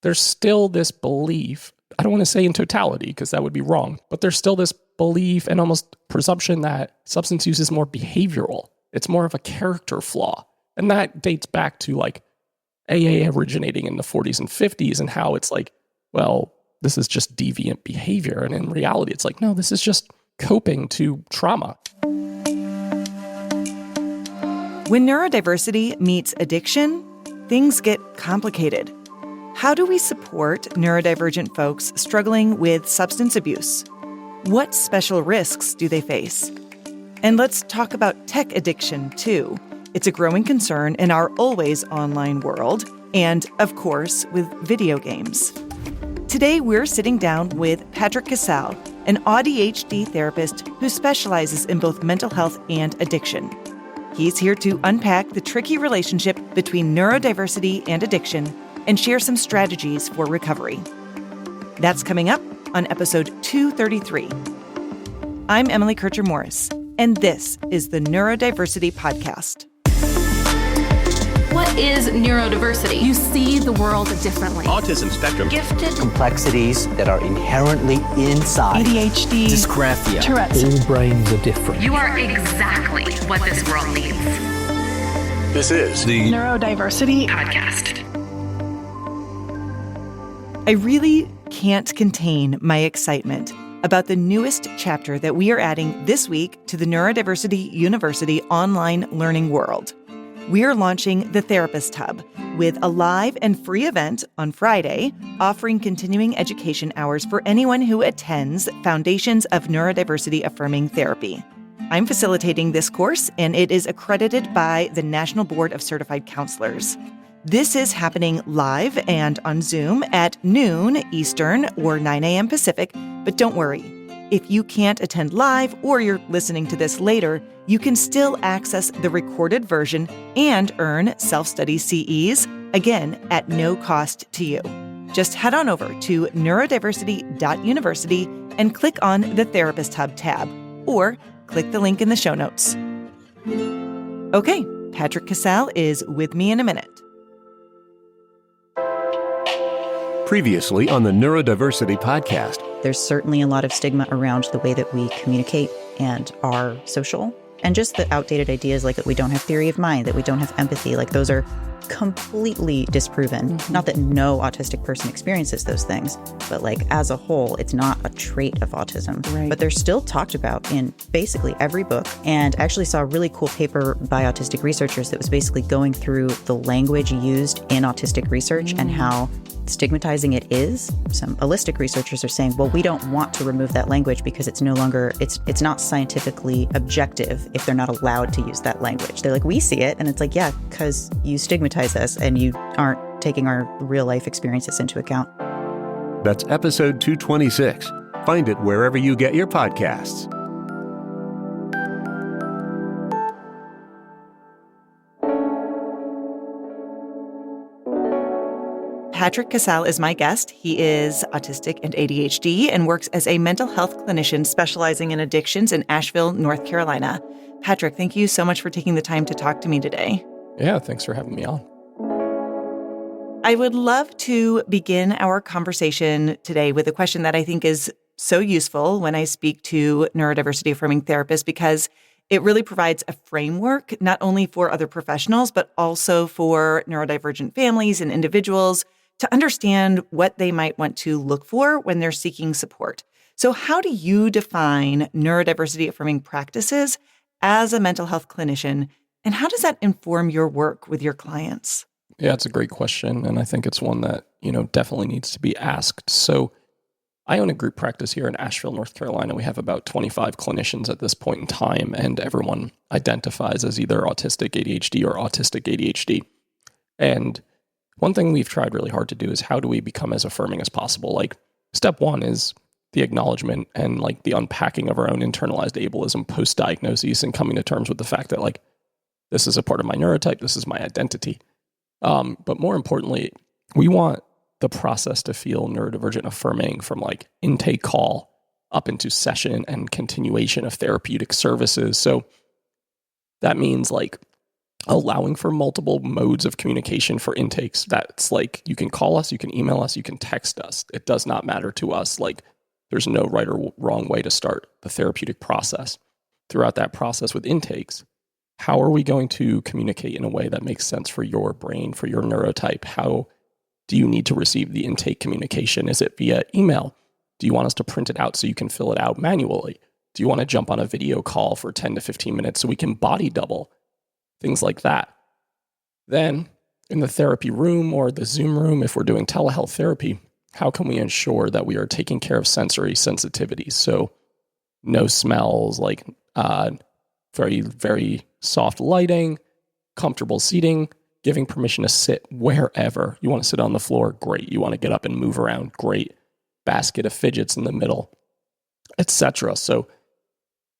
there's still this belief, I don't want to say in totality because that would be wrong, but there's still this belief and almost presumption that substance use is more behavioral. It's more of a character flaw. And that dates back to like AA originating in the 40s and 50s and how it's like, well, this is just deviant behavior. And in reality, it's like, no, this is just coping to trauma. When neurodiversity meets addiction, things get complicated. How do we support neurodivergent folks struggling with substance abuse? What special risks do they face? And let's talk about tech addiction, too. It's a growing concern in our always online world, and, of course, with video games. Today, we're sitting down with Patrick Casale, an ADHD therapist who specializes in both mental health and addiction. He's here to unpack the tricky relationship between neurodiversity and addiction and share some strategies for recovery. That's coming up on episode 233. I'm Emily Kircher-Morris, and this is the Neurodiversity Podcast. What is neurodiversity? You see the world differently. Autism spectrum. Gifted. Complexities that are inherently inside. ADHD. Dysgraphia. Tourette's. All brains are different. You are exactly what this world needs. This is the Neurodiversity Podcast. I really can't contain my excitement about the newest chapter that we are adding this week to the Neurodiversity University online learning world. We are launching the Therapist Hub with a live and free event on Friday, offering continuing education hours for anyone who attends Foundations of Neurodiversity-Affirming Therapy. I'm facilitating this course, and it is accredited by the National Board of Certified Counselors. This is happening live and on Zoom at noon Eastern or 9 a.m. Pacific, but don't worry. If you can't attend live or you're listening to this later, you can still access the recorded version and earn self-study CEs, again, at no cost to you. Just head on over to neurodiversity.university and click on the Therapist Hub tab, or click the link in the show notes. Okay, Patrick Casale is with me in a minute. previously on the Neurodiversity Podcast. There's certainly a lot of stigma around the way that we communicate and are social. And just the outdated ideas like that we don't have theory of mind, that we don't have empathy, like those are completely disproven. Mm-hmm. Not that no autistic person experiences those things, but like as a whole, it's not a trait of autism. Right. But they're still talked about in basically every book. And I actually saw a really cool paper by autistic researchers that was basically going through the language used in autistic research and how stigmatizing it is. Some holistic researchers are saying, well, we don't want to remove that language because it's no longer, it's not scientifically objective if they're not allowed to use that language. They're like, we see it. And it's like, yeah, because you stigmatize us and you aren't taking our real life experiences into account. That's episode 226. Find it wherever you get your podcasts. Patrick Casale is my guest. He is autistic and ADHD and works as a mental health clinician specializing in addictions in Asheville, North Carolina. Patrick, thank you so much for taking the time to talk to me today. Yeah, thanks for having me on. I would love to begin our conversation today with a question that I think is so useful when I speak to neurodiversity-affirming therapists, because it really provides a framework not only for other professionals, but also for neurodivergent families and individuals to understand what they might want to look for when they're seeking support. So how do you define neurodiversity-affirming practices as a mental health clinician, and how does that inform your work with your clients? Yeah, it's a great question, and I think it's one that, definitely needs to be asked. So I own a group practice here in Asheville, North Carolina. We have about 25 clinicians at this point in time, and everyone identifies as either autistic ADHD or autistic ADHD. And one thing we've tried really hard to do is how do we become as affirming as possible? Like, step one is the acknowledgement and like the unpacking of our own internalized ableism post-diagnosis and coming to terms with the fact that like, this is a part of my neurotype, this is my identity. But more importantly, we want the process to feel neurodivergent affirming from like intake call up into session and continuation of therapeutic services. So that means like allowing for multiple modes of communication for intakes. That's like, you can call us, you can email us, you can text us. It does not matter to us. Like, there's no right or wrong way to start the therapeutic process. Throughout that process with intakes, how are we going to communicate in a way that makes sense for your brain, for your neurotype? How do you need to receive the intake communication? Is it via email? Do you want us to print it out so you can fill it out manually? Do you want to jump on a video call for 10 to 15 minutes so we can body double? Things like that. Then in the therapy room or the Zoom room, if we're doing telehealth therapy, how can we ensure that we are taking care of sensory sensitivities? So no smells, like very, very soft lighting, comfortable seating, giving permission to sit wherever. You want to sit on the floor? Great. You want to get up and move around? Great. Basket of fidgets in the middle, etc. So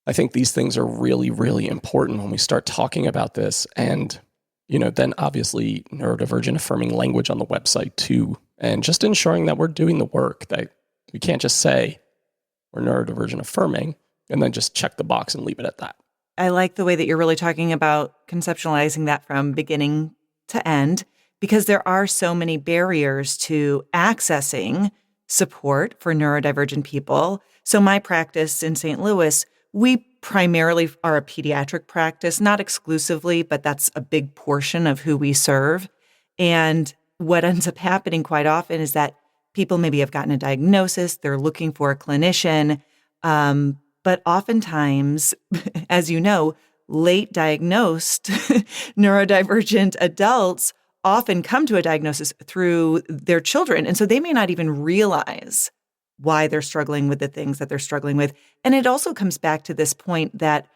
I think these things are really, really important when we start talking about this. And, then obviously neurodivergent affirming language on the website too. And just ensuring that we're doing the work, that we can't just say we're neurodivergent affirming and then just check the box and leave it at that. I like the way that you're really talking about conceptualizing that from beginning to end, because there are so many barriers to accessing support for neurodivergent people. So my practice in St. Louis, we primarily are a pediatric practice, not exclusively, but that's a big portion of who we serve. And what ends up happening quite often is that people maybe have gotten a diagnosis, they're looking for a clinician, but oftentimes, as you know, late diagnosed neurodivergent adults often come to a diagnosis through their children. And so they may not even realize why they're struggling with the things that they're struggling with. And it also comes back to this point that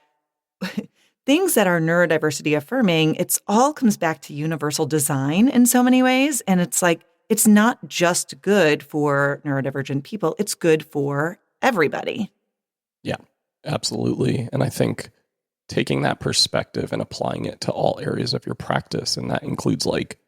things that are neurodiversity affirming, it's all comes back to universal design in so many ways. And it's like, it's not just good for neurodivergent people, it's good for everybody. Yeah, absolutely. And I think taking that perspective and applying it to all areas of your practice, and that includes like,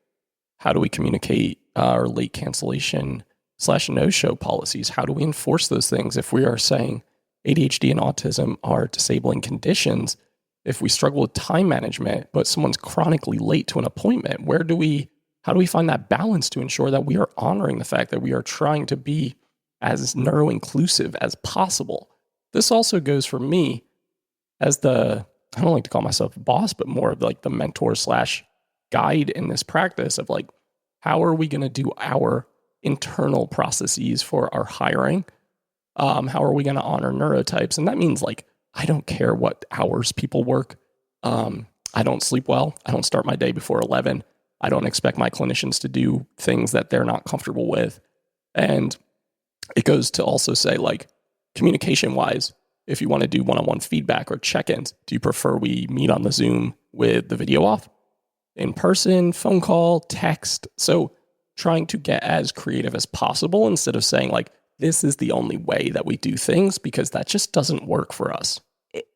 how do we communicate our late cancellation / no-show policies? How do we enforce those things? If we are saying ADHD and autism are disabling conditions, if we struggle with time management, but someone's chronically late to an appointment, how do we find that balance to ensure that we are honoring the fact that we are trying to be as neuro-inclusive as possible? This also goes for me as I don't like to call myself a boss, but more of like the mentor / guide in this practice of like, how are we going to do our internal processes for our hiring? How are we going to honor neurotypes? And that means like, I don't care what hours people work. I don't sleep well. I don't start my day before 11. I don't expect my clinicians to do things that they're not comfortable with. And it goes to also say like, communication wise, if you want to do one-on-one feedback or check-ins, do you prefer we meet on the Zoom with the video off? In person, phone call, text? So trying to get as creative as possible instead of saying like, this is the only way that we do things, because that just doesn't work for us.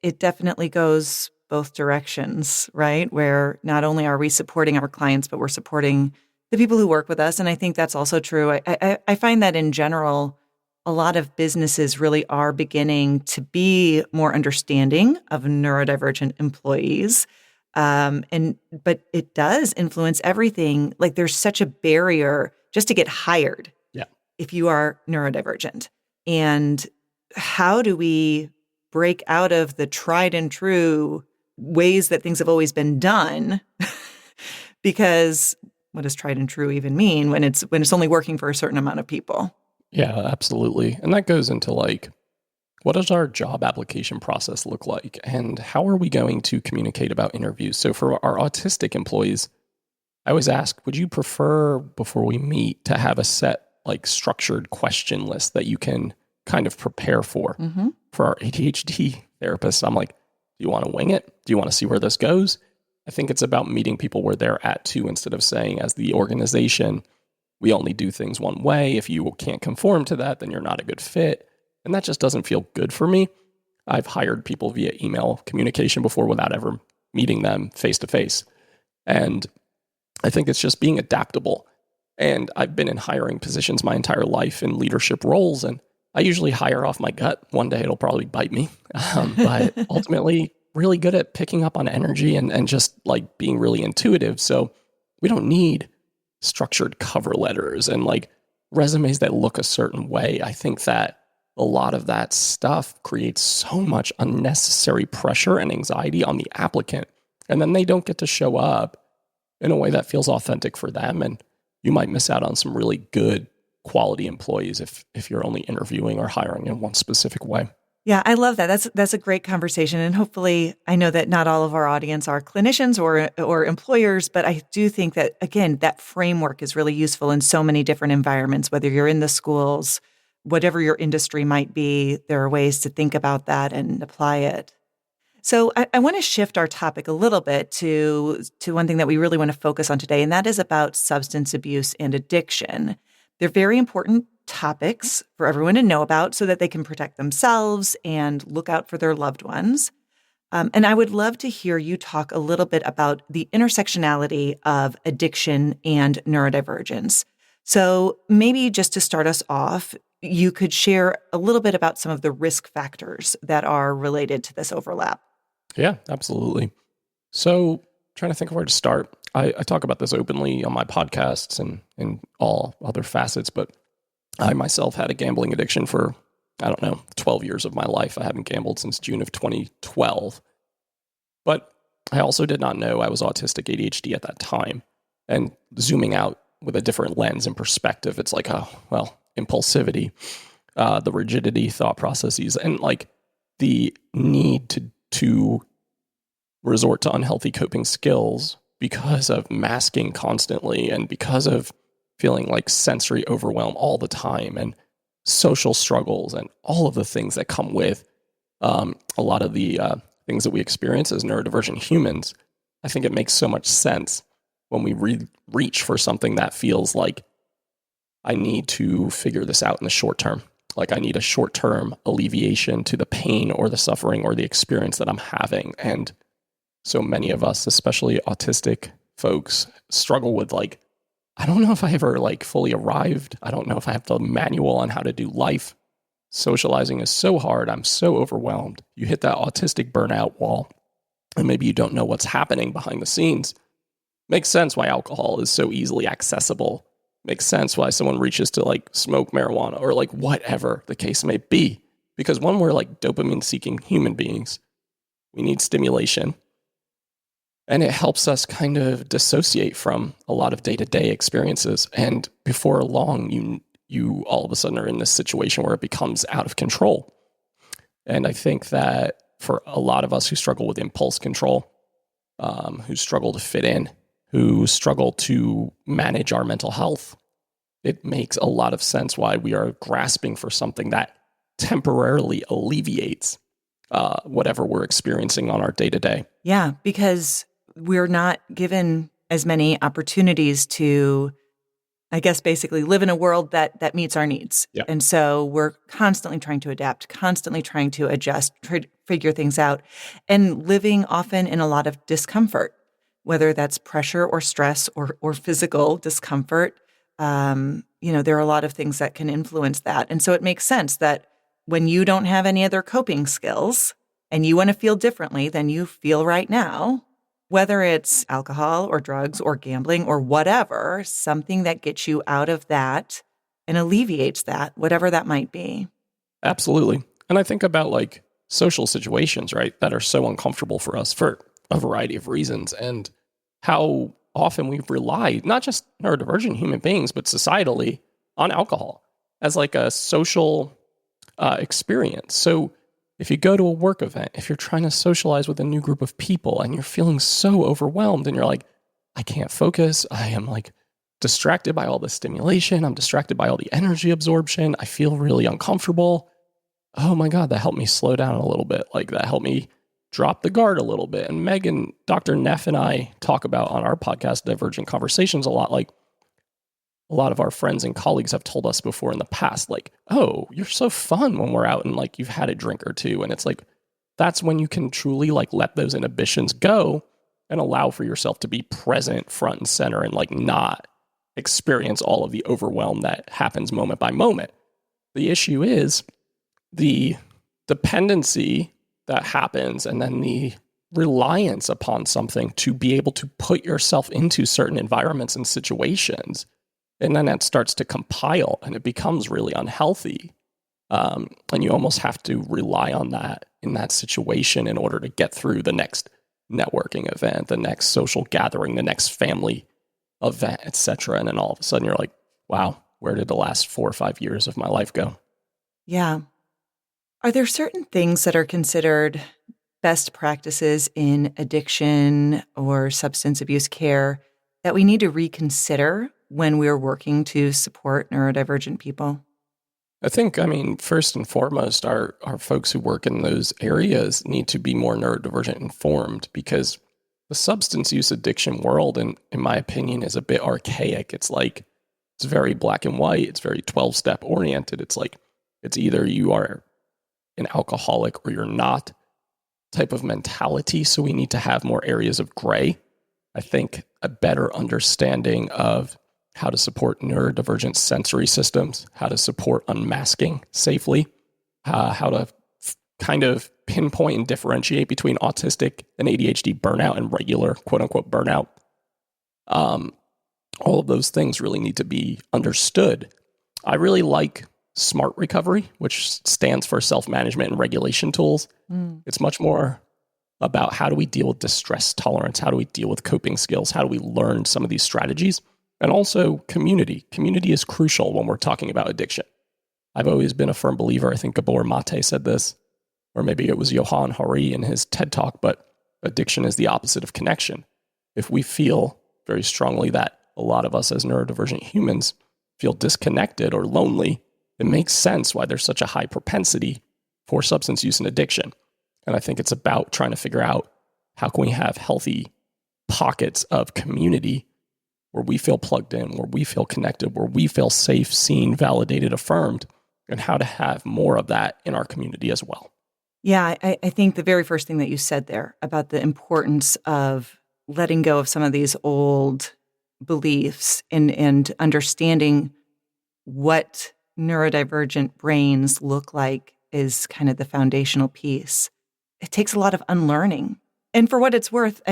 It definitely goes both directions, right? Where not only are we supporting our clients, but we're supporting the people who work with us. And I think that's also true. I find that in general, a lot of businesses really are beginning to be more understanding of neurodivergent employees. But it does influence everything. Like there's such a barrier just to get hired if you are neurodivergent. And how do we break out of the tried and true ways that things have always been done? Because what does tried and true even mean when it's only working for a certain amount of people? Yeah, absolutely. And that goes into like, what does our job application process look like? And how are we going to communicate about interviews? So for our autistic employees, I always ask, would you prefer before we meet to have a set like structured question list that you can kind of prepare for? Mm-hmm. For our ADHD therapists, I'm like, do you want to wing it? Do you want to see where this goes? I think it's about meeting people where they're at too, instead of saying as the organization, we only do things one way. If you can't conform to that, then you're not a good fit. And that just doesn't feel good for me. I've hired people via email communication before without ever meeting them face to face. And I think it's just being adaptable. And I've been in hiring positions my entire life in leadership roles. And I usually hire off my gut. One day it'll probably bite me. But ultimately, really good at picking up on energy and just like being really intuitive. So we don't need structured cover letters and like resumes that look a certain way. I think that a lot of that stuff creates so much unnecessary pressure and anxiety on the applicant. And then they don't get to show up in a way that feels authentic for them. And you might miss out on some really good quality employees if you're only interviewing or hiring in one specific way. Yeah, I love that. That's a great conversation. And hopefully, I know that not all of our audience are clinicians or employers, but I do think that, again, that framework is really useful in so many different environments, whether you're in the schools, whatever your industry might be, there are ways to think about that and apply it. So I want to shift our topic a little bit to one thing that we really want to focus on today, and that is about substance abuse and addiction. They're very important topics for everyone to know about so that they can protect themselves and look out for their loved ones. And I would love to hear you talk a little bit about the intersectionality of addiction and neurodivergence. So maybe just to start us off, you could share a little bit about some of the risk factors that are related to this overlap. Yeah, absolutely. So trying to think of where to start. I talk about this openly on my podcasts and in all other facets, but I myself had a gambling addiction for, 12 years of my life. I haven't gambled since June of 2012. But I also did not know I was autistic ADHD at that time. And zooming out with a different lens and perspective, it's like, impulsivity, the rigidity, thought processes, and like the need to resort to unhealthy coping skills because of masking constantly and because of feeling like sensory overwhelm all the time and social struggles and all of the things that come with a lot of the things that we experience as neurodivergent humans. I think it makes so much sense when we reach for something that feels like I need to figure this out in the short term. Like I need a short-term alleviation to the pain or the suffering or the experience that I'm having. And so many of us, especially autistic folks, struggle with like, I don't know if I ever like fully arrived. I don't know if I have the manual on how to do life. Socializing is so hard. I'm so overwhelmed. You hit that autistic burnout wall and maybe you don't know what's happening behind the scenes. Makes sense why alcohol is so easily accessible. Makes sense why someone reaches to like smoke marijuana or like whatever the case may be. Because when we're like dopamine seeking human beings, we need stimulation. And it helps us kind of dissociate from a lot of day-to-day experiences. And before long, you all of a sudden are in this situation where it becomes out of control. And I think that for a lot of us who struggle with impulse control, who struggle to fit in, who struggle to manage our mental health, it makes a lot of sense why we are grasping for something that temporarily alleviates whatever we're experiencing on our day-to-day. Yeah, because we're not given as many opportunities to, I guess, basically live in a world that meets our needs. Yeah. And so we're constantly trying to adapt, constantly trying to adjust, try to figure things out, and living often in a lot of discomfort, whether that's pressure or stress or physical discomfort. There are a lot of things that can influence that. And so it makes sense that when you don't have any other coping skills and you want to feel differently than you feel right now, whether it's alcohol or drugs or gambling or whatever, something that gets you out of that and alleviates that, whatever that might be. Absolutely. And I think about like social situations, right, that are so uncomfortable for us for a variety of reasons, and how often we've relied, not just neurodivergent human beings, but societally, on alcohol as like a social experience. So if you go to a work event, if you're trying to socialize with a new group of people and you're feeling so overwhelmed and you're like, I can't focus, I am like distracted by all the stimulation, I'm distracted by all the energy absorption, I feel really uncomfortable. Oh my God, that helped me slow down a little bit. Like that helped me drop the guard a little bit. And Megan, Dr. Neff and I talk about on our podcast, Divergent Conversations, a lot. Like a lot of our friends and colleagues have told us before in the past, like, oh, you're so fun when we're out and like you've had a drink or two. And it's like, that's when you can truly like let those inhibitions go and allow for yourself to be present front and center and like not experience all of the overwhelm that happens moment by moment. The issue is the dependency that happens, and then the reliance upon something to be able to put yourself into certain environments and situations. And then that starts to compile and it becomes really unhealthy. And you almost have to rely on that in that situation in order to get through the next networking event, the next social gathering, the next family event, etc. And then all of a sudden you're like, wow, where did the last 4 or 5 years of my life go? Yeah. Are there certain things that are considered best practices in addiction or substance abuse care that we need to reconsider when we're working to support neurodivergent people? I think, first and foremost, our folks who work in those areas need to be more neurodivergent informed, because the substance use addiction world, in my opinion, is a bit archaic. It's like, it's very black and white. It's very 12-step oriented. It's like, it's either you are an alcoholic or you're not type of mentality. So we need to have more areas of gray. I think a better understanding of how to support neurodivergent sensory systems, how to support unmasking safely, how to kind of pinpoint and differentiate between autistic and ADHD burnout and regular quote unquote burnout. All of those things really need to be understood. I really like SMART recovery, which stands for self-management and regulation tools. It's much more about how do we deal with distress tolerance? How do we deal with coping skills? How do we learn some of these strategies? And also community. Community is crucial when we're talking about addiction. I've always been a firm believer. I think Gabor Mate said this, or maybe it was Johan Hari in his TED Talk, but addiction is the opposite of connection. If we feel very strongly that a lot of us as neurodivergent humans feel disconnected or lonely, it makes sense why there's such a high propensity for substance use and addiction. And I think it's about trying to figure out how can we have healthy pockets of community where we feel plugged in, where we feel connected, where we feel safe, seen, validated, affirmed, and how to have more of that in our community as well. Yeah, I think the very first thing that you said there about the importance of letting go of some of these old beliefs and understanding what neurodivergent brains look like is kind of the foundational piece. It takes a lot of unlearning. And for what it's worth,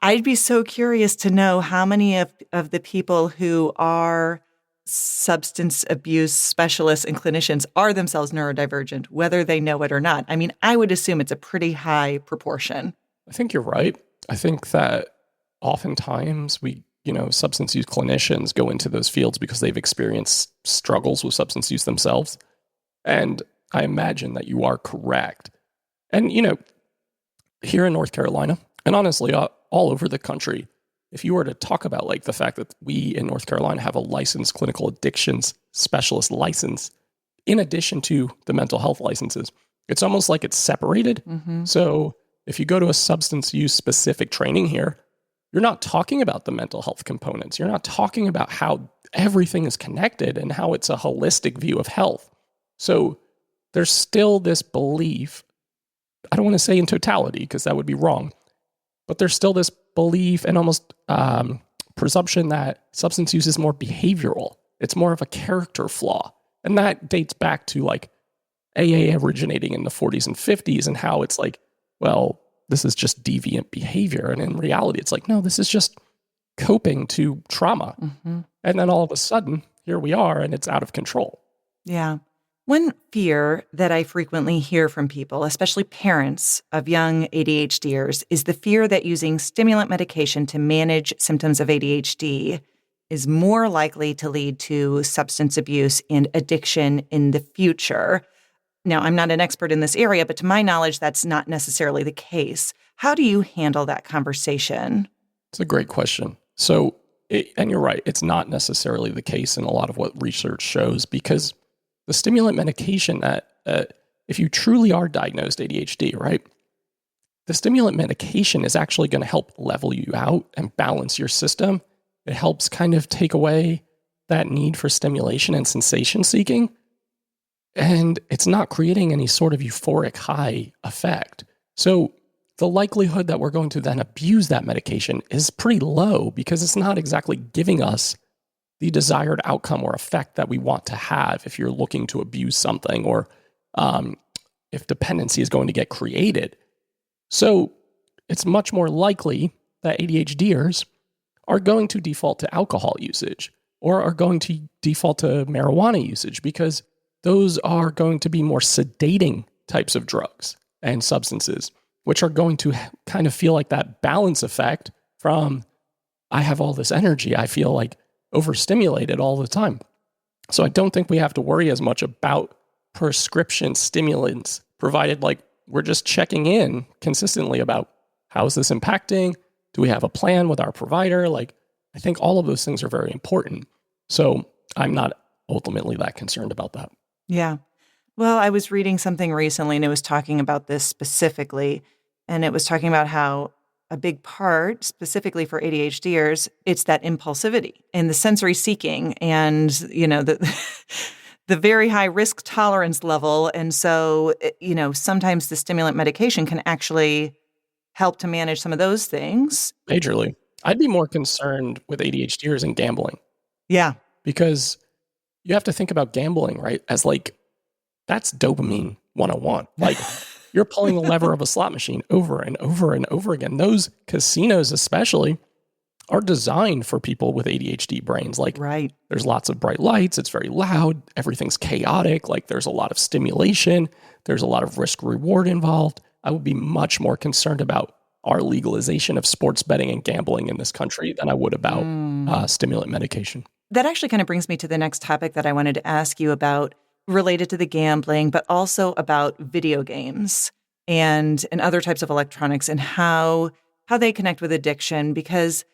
I'd be so curious to know how many of the people who are substance abuse specialists and clinicians are themselves neurodivergent, whether they know it or not. I would assume it's a pretty high proportion. I think you're right. I think that oftentimes substance use clinicians go into those fields because they've experienced struggles with substance use themselves. And I imagine that you are correct. And, here in North Carolina, and honestly, all over the country, if you were to talk about like the fact that we in North Carolina have a licensed clinical addictions specialist license, in addition to the mental health licenses, it's almost like it's separated. Mm-hmm. So if you go to a substance use specific training here, you're not talking about the mental health components. You're not talking about how everything is connected and how it's a holistic view of health. So there's still this belief, I don't want to say in totality because that would be wrong, but there's still this belief and almost presumption that substance use is more behavioral. It's more of a character flaw. And that dates back to like AA originating in the 40s and 50s and how it's like, well, this is just deviant behavior. And in reality, it's like, no, this is just coping to trauma. Mm-hmm. And then all of a sudden, here we are, and it's out of control. Yeah. One fear that I frequently hear from people, especially parents of young ADHDers, is the fear that using stimulant medication to manage symptoms of ADHD is more likely to lead to substance abuse and addiction in the future. Now, I'm not an expert in this area, but to my knowledge, that's not necessarily the case. How do you handle that conversation? It's a great question. So, and you're right, it's not necessarily the case in a lot of what research shows, because the stimulant medication that, if you truly are diagnosed ADHD, right, the stimulant medication is actually going to help level you out and balance your system. It helps kind of take away that need for stimulation and sensation seeking. And it's not creating any sort of euphoric high effect. So the likelihood that we're going to then abuse that medication is pretty low because it's not exactly giving us the desired outcome or effect that we want to have if you're looking to abuse something or if dependency is going to get created. So it's much more likely that ADHDers are going to default to alcohol usage or are going to default to marijuana usage because those are going to be more sedating types of drugs and substances, which are going to kind of feel like that balance effect from, I have all this energy, I feel like overstimulated all the time. So I don't think we have to worry as much about prescription stimulants, provided like we're just checking in consistently about how is this impacting? Do we have a plan with our provider? Like, I think all of those things are very important. So I'm not ultimately that concerned about that. Yeah. Well, I was reading something recently and it was talking about this specifically. And it was talking about how a big part, specifically for ADHDers, it's that impulsivity and the sensory seeking and, you know, the the very high risk tolerance level. And so, you know, sometimes the stimulant medication can actually help to manage some of those things. Majorly. I'd be more concerned with ADHDers and gambling. Yeah. Because you have to think about gambling, right? As like, that's dopamine 101. Like, you're pulling the lever of a slot machine over and over and over again. Those casinos especially are designed for people with ADHD brains. Like, right. There's lots of bright lights. It's very loud. Everything's chaotic. Like, there's a lot of stimulation. There's a lot of risk reward involved. I would be much more concerned about our legalization of sports betting and gambling in this country than I would about stimulant medication. That actually kind of brings me to the next topic that I wanted to ask you about, related to the gambling, but also about video games and other types of electronics and how they connect with addiction. Because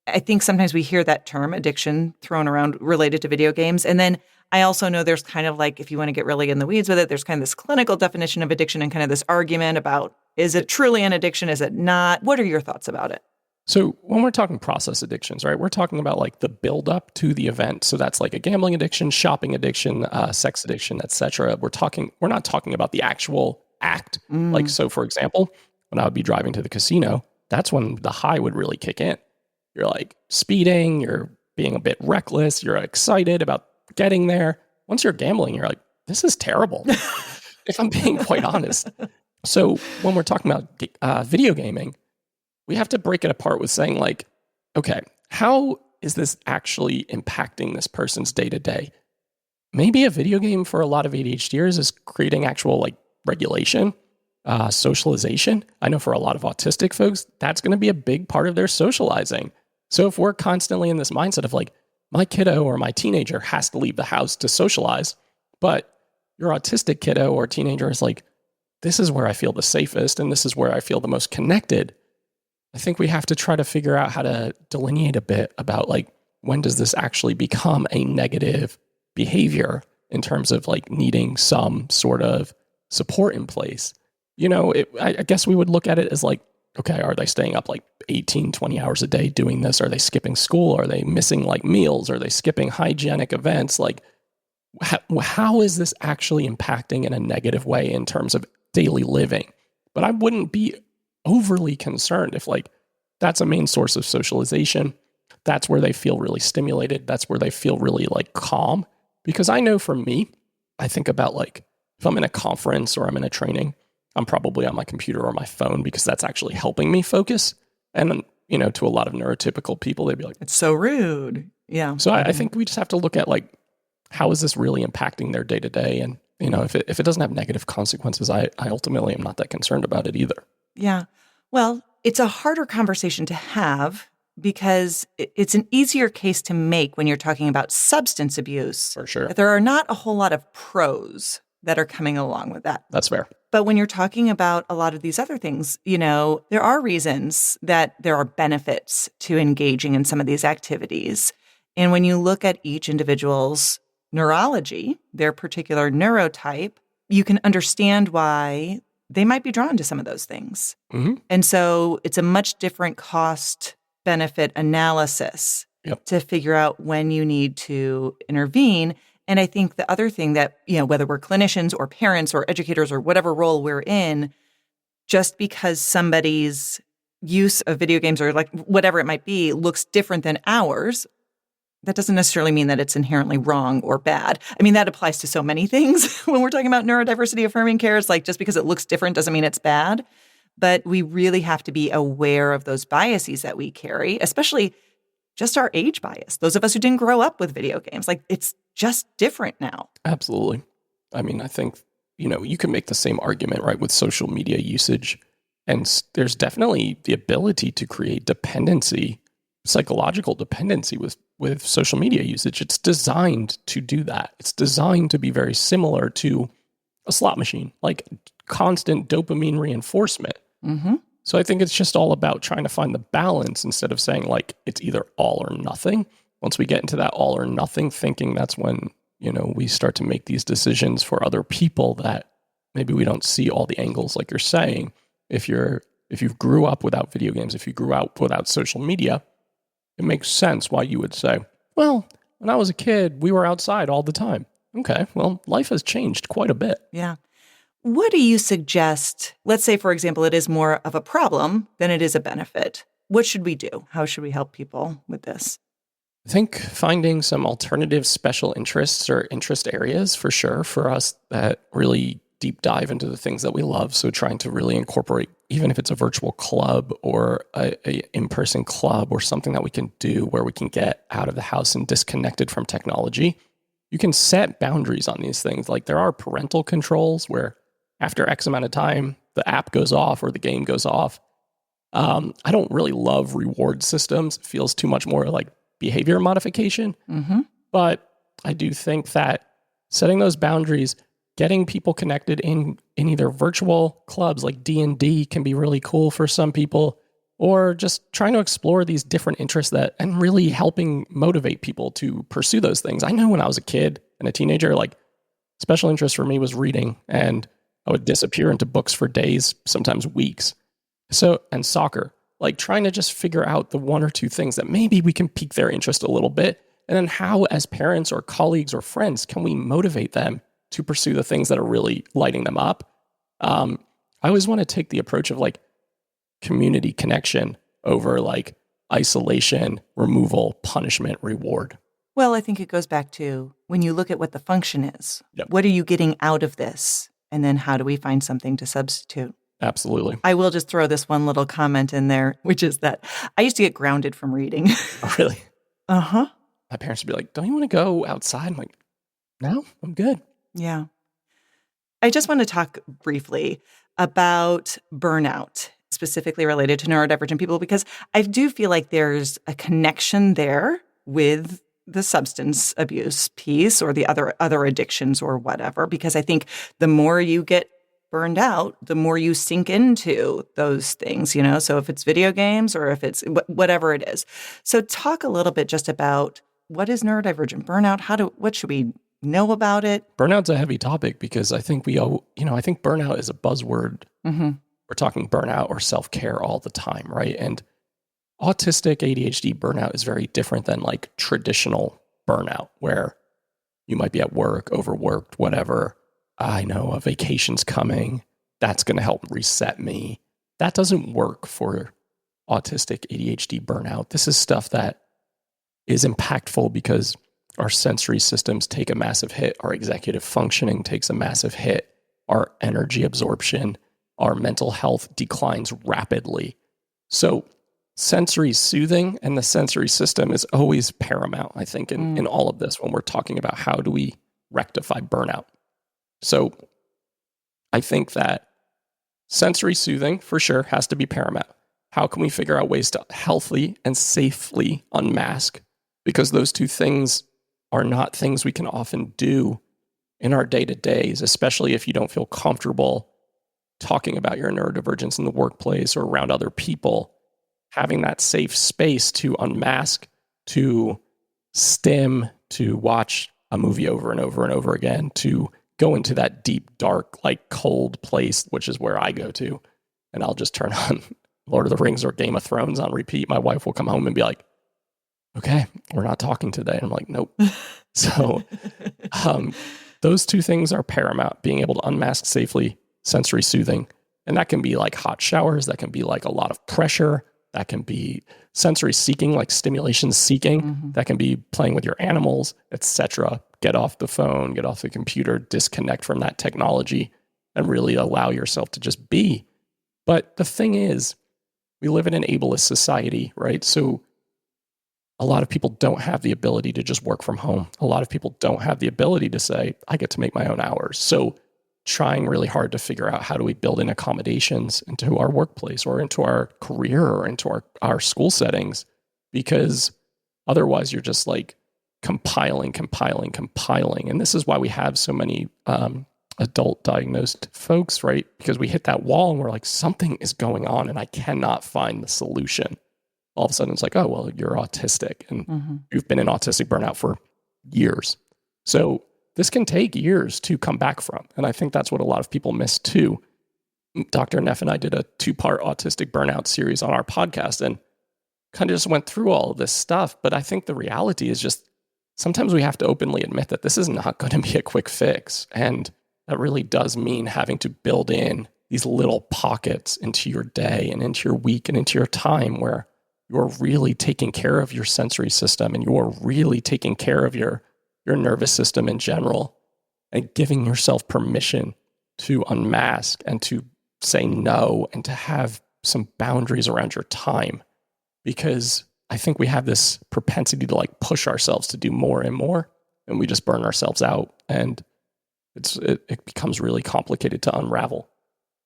I think sometimes we hear that term addiction thrown around related to video games. And then I also know there's kind of like, if you want to get really in the weeds with it, there's kind of this clinical definition of addiction and kind of this argument about, is it truly an addiction? Is it not? What are your thoughts about it? So when we're talking process addictions, right, we're talking about like the build-up to the event. So that's like a gambling addiction, shopping addiction, sex addiction, etc. We're not talking about the actual act. Like, so for example, when I would be driving to the casino, that's when the high would really kick in. You're like speeding, you're being a bit reckless, you're excited about getting there. Once you're gambling, you're like, this is terrible, if I'm being quite honest. So when we're talking about video gaming, we have to break it apart with saying like, okay, how is this actually impacting this person's day-to-day? Maybe a video game for a lot of ADHDers is creating actual like regulation, socialization. I know for a lot of autistic folks, that's going to be a big part of their socializing. So if we're constantly in this mindset of like, my kiddo or my teenager has to leave the house to socialize, but your autistic kiddo or teenager is like, this is where I feel the safest and this is where I feel the most connected. I think we have to try to figure out how to delineate a bit about like, when does this actually become a negative behavior in terms of like needing some sort of support in place? You know, I guess we would look at it as like, okay, are they staying up like 18, 20 hours a day doing this? Are they skipping school? Are they missing like meals? Are they skipping hygienic events? Like, how is this actually impacting in a negative way in terms of daily living? But I wouldn't be overly concerned if like that's a main source of socialization. That's where they feel really stimulated. That's where they feel really like calm. Because I know for me, I think about like if I'm in a conference or I'm in a training, I'm probably on my computer or my phone because that's actually helping me focus. And, you know, to a lot of neurotypical people, they'd be like, It's so rude. Yeah. So I think we just have to look at like, how is this really impacting their day to day? And, you know, if it doesn't have negative consequences, I ultimately am not that concerned about it either. Yeah. Well, it's a harder conversation to have because it's an easier case to make when you're talking about substance abuse. For sure. There are not a whole lot of pros that are coming along with that. That's fair. But when you're talking about a lot of these other things, you know, there are reasons that there are benefits to engaging in some of these activities. And when you look at each individual's neurology, their particular neurotype, you can understand why they might be drawn to some of those things. Mm-hmm. And so it's a much different cost-benefit analysis to figure out when you need to intervene. And I think the other thing that, you know, whether we're clinicians or parents or educators or whatever role we're in, just because somebody's use of video games or like whatever it might be looks different than ours, that doesn't necessarily mean that it's inherently wrong or bad. I mean, that applies to so many things when we're talking about neurodiversity affirming care. It's like just because it looks different doesn't mean it's bad. But we really have to be aware of those biases that we carry, especially just our age bias. Those of us who didn't grow up with video games, like it's just different now. Absolutely. I mean, I think, you can make the same argument, right, with social media usage. And there's definitely the ability to create dependency, psychological dependency with social media usage. It's designed to do that. It's designed to be very similar to a slot machine, like constant dopamine reinforcement. Mm-hmm. So I think it's just all about trying to find the balance instead of saying like it's either all or nothing. Once we get into that all or nothing thinking, that's when, we start to make these decisions for other people that maybe we don't see all the angles like you're saying. If you grew up without video games, if you grew up without social media, it makes sense why you would say, well, when I was a kid, we were outside all the time. Okay, well, life has changed quite a bit. Yeah. What do you suggest? Let's say, for example, it is more of a problem than it is a benefit. What should we do? How should we help people with this? I think finding some alternative special interests or interest areas for sure for us that really deep dive into the things that we love. So trying to really incorporate, even if it's a virtual club or a in-person club or something that we can do where we can get out of the house and disconnected from technology. You can set boundaries on these things. Like there are parental controls where after X amount of time, the app goes off or the game goes off. I don't really love reward systems. It feels too much more like behavior modification. Mm-hmm. But I do think that setting those boundaries, getting people connected in either virtual clubs like D&D can be really cool for some people, or just trying to explore these different interests and really helping motivate people to pursue those things. I know when I was a kid and a teenager, like special interest for me was reading, and I would disappear into books for days, sometimes weeks. And soccer, like trying to just figure out the one or two things that maybe we can pique their interest a little bit. And then how, as parents or colleagues or friends, can we motivate them to pursue the things that are really lighting them up? I always want to take the approach of like community connection over like isolation, removal, punishment, reward. Well, I think it goes back to when you look at what the function is. Yep. What are you getting out of this? And then how do we find something to substitute? Absolutely. I will just throw this one little comment in there, which is that I used to get grounded from reading. Oh, really? Uh-huh. My parents would be like, don't you want to go outside? I'm like, no, I'm good. Yeah. I just want to talk briefly about burnout, specifically related to neurodivergent people, because I do feel like there's a connection there with the substance abuse piece or the other addictions or whatever, because I think the more you get burned out, the more you sink into those things, so if it's video games or if it's whatever it is. So talk a little bit just about what is neurodivergent burnout? What should we know about it? Burnout's a heavy topic because I think I think burnout is a buzzword. Mm-hmm. We're talking burnout or self-care all the time, right? And autistic ADHD burnout is very different than like traditional burnout where you might be at work, overworked, whatever. I know a vacation's coming. That's going to help reset me. That doesn't work for autistic ADHD burnout. This is stuff that is impactful because our sensory systems take a massive hit. Our executive functioning takes a massive hit. Our energy absorption, our mental health declines rapidly. So sensory soothing and the sensory system is always paramount, I think, in all of this when we're talking about how do we rectify burnout. So I think that sensory soothing for sure has to be paramount. How can we figure out ways to healthily and safely unmask? Because those two things are not things we can often do in our day-to-days, especially if you don't feel comfortable talking about your neurodivergence in the workplace or around other people. Having that safe space to unmask, to stim, to watch a movie over and over and over again, to go into that deep, dark, like cold place, which is where I go to. And I'll just turn on Lord of the Rings or Game of Thrones on repeat. My wife will come home and be like, okay, we're not talking today. And I'm like, nope. So those two things are paramount, being able to unmask safely, sensory soothing. And that can be like hot showers. That can be like a lot of pressure. That can be sensory seeking, like stimulation seeking. That can be playing with your animals, etc. Get off the phone, get off the computer, disconnect from that technology, and really allow yourself to just be. But the thing is, we live in an ableist society, right? So a lot of people don't have the ability to just work from home. A lot of people don't have the ability to say, I get to make my own hours. So trying really hard to figure out how do we build in accommodations into our workplace or into our career or into our school settings, because otherwise you're just like compiling. And this is why we have so many adult diagnosed folks, right? Because we hit that wall and we're like, something is going on and I cannot find the solution. All of a sudden it's like, oh, well, you're autistic and you've been in autistic burnout for years. So this can take years to come back from. And I think that's what a lot of people miss too. Dr. Neff and I did a 2-part autistic burnout series on our podcast and kind of just went through all of this stuff. But I think the reality is just sometimes we have to openly admit that this is not going to be a quick fix. And that really does mean having to build in these little pockets into your day and into your week and into your time where you're really taking care of your sensory system and you're really taking care of your nervous system in general and giving yourself permission to unmask and to say no and to have some boundaries around your time. Because I think we have this propensity to like push ourselves to do more and more, and we just burn ourselves out, and it becomes really complicated to unravel.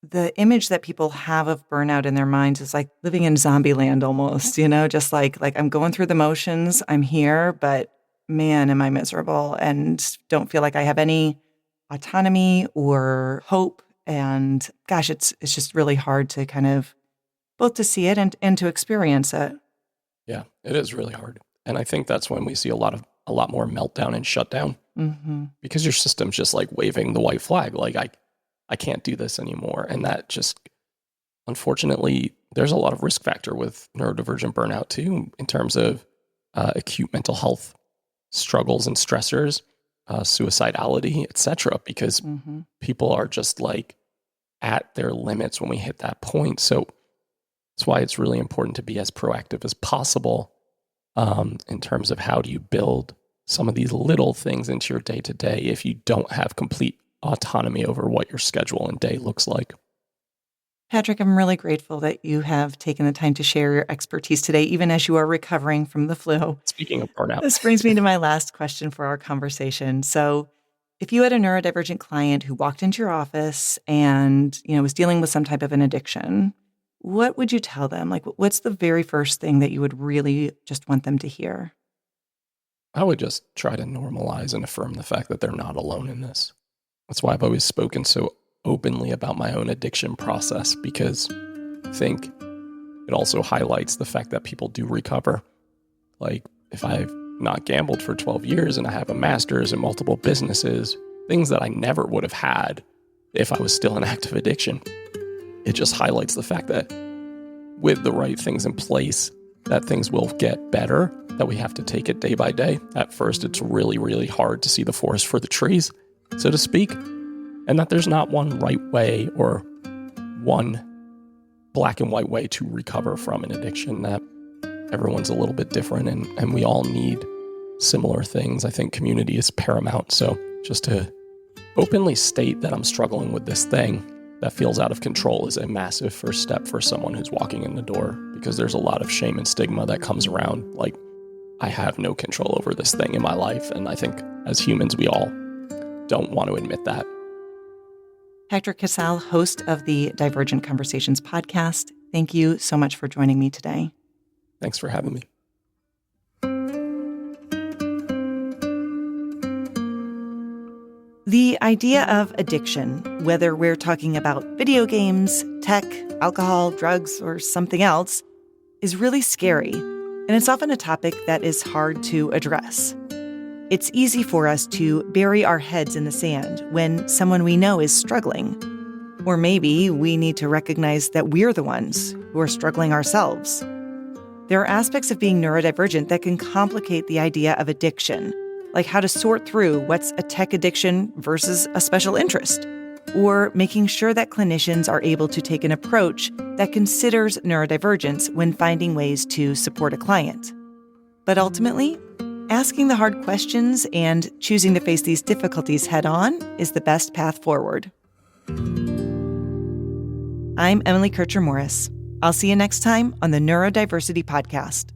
The image that people have of burnout in their minds is like living in zombie land almost, just like I'm going through the motions, I'm here, but man, am I miserable and don't feel like I have any autonomy or hope. And gosh, it's just really hard to kind of both to see it and to experience it. Yeah, it is really hard. And I think that's when we see a lot more meltdown and shutdown because your system's just like waving the white flag. Like I can't do this anymore. And that just, unfortunately, there's a lot of risk factor with neurodivergent burnout too, in terms of acute mental health struggles and stressors, suicidality, etc. Because people are just like at their limits when we hit that point. So that's why it's really important to be as proactive as possible in terms of how do you build some of these little things into your day-to-day if you don't have complete autonomy over what your schedule and day looks like. Patrick, I'm really grateful that you have taken the time to share your expertise today, even as you are recovering from the flu. Speaking of burnout. This brings me to my last question for our conversation. So if you had a neurodivergent client who walked into your office and, was dealing with some type of an addiction, what would you tell them? Like, what's the very first thing that you would really just want them to hear? I would just try to normalize and affirm the fact that they're not alone in this. That's why I've always spoken so openly about my own addiction process, because I think it also highlights the fact that people do recover. Like, if I've not gambled for 12 years and I have a master's and multiple businesses, things that I never would have had if I was still in active addiction, it just highlights the fact that with the right things in place, that things will get better, that we have to take it day by day. At first, it's really, really hard to see the forest for the trees, so to speak, and that there's not one right way or one black and white way to recover from an addiction, that everyone's a little bit different and we all need similar things. I think community is paramount. So just to openly state that I'm struggling with this thing that feels out of control is a massive first step for someone who's walking in the door, because there's a lot of shame and stigma that comes around. Like, I have no control over this thing in my life. And I think as humans, we all don't want to admit that. Patrick Casale, host of the Divergent Conversations podcast. Thank you so much for joining me today. Thanks for having me. The idea of addiction, whether we're talking about video games, tech, alcohol, drugs, or something else, is really scary, and it's often a topic that is hard to address. It's easy for us to bury our heads in the sand when someone we know is struggling. Or maybe we need to recognize that we're the ones who are struggling ourselves. There are aspects of being neurodivergent that can complicate the idea of addiction, like how to sort through what's a tech addiction versus a special interest. or making sure that clinicians are able to take an approach that considers neurodivergence when finding ways to support a client. But ultimately, asking the hard questions and choosing to face these difficulties head-on is the best path forward. I'm Emily Kircher-Morris. I'll see you next time on the Neurodiversity Podcast.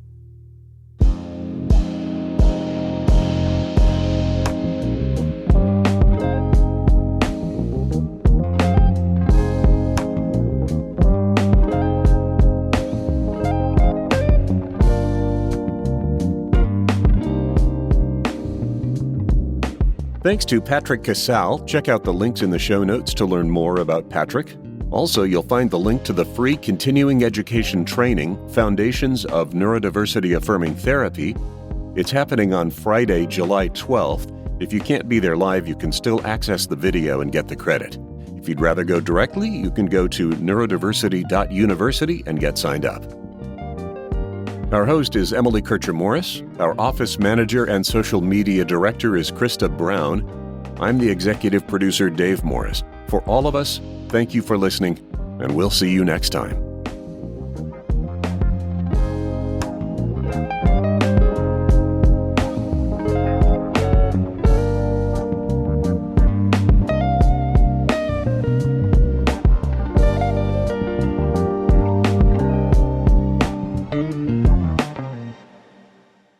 Thanks to Patrick Casale. Check out the links in the show notes to learn more about Patrick. Also, you'll find the link to the free continuing education training, Foundations of Neurodiversity-Affirming Therapy. It's happening on Friday, July 12th. If you can't be there live, you can still access the video and get the credit. If you'd rather go directly, you can go to neurodiversity.university and get signed up. Our host is Emily Kircher-Morris. Our office manager and social media director is Krista Brown. I'm the executive producer, Dave Morris. For all of us, thank you for listening, and we'll see you next time.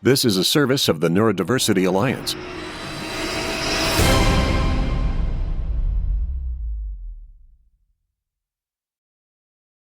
This is a service of the Neurodiversity Alliance.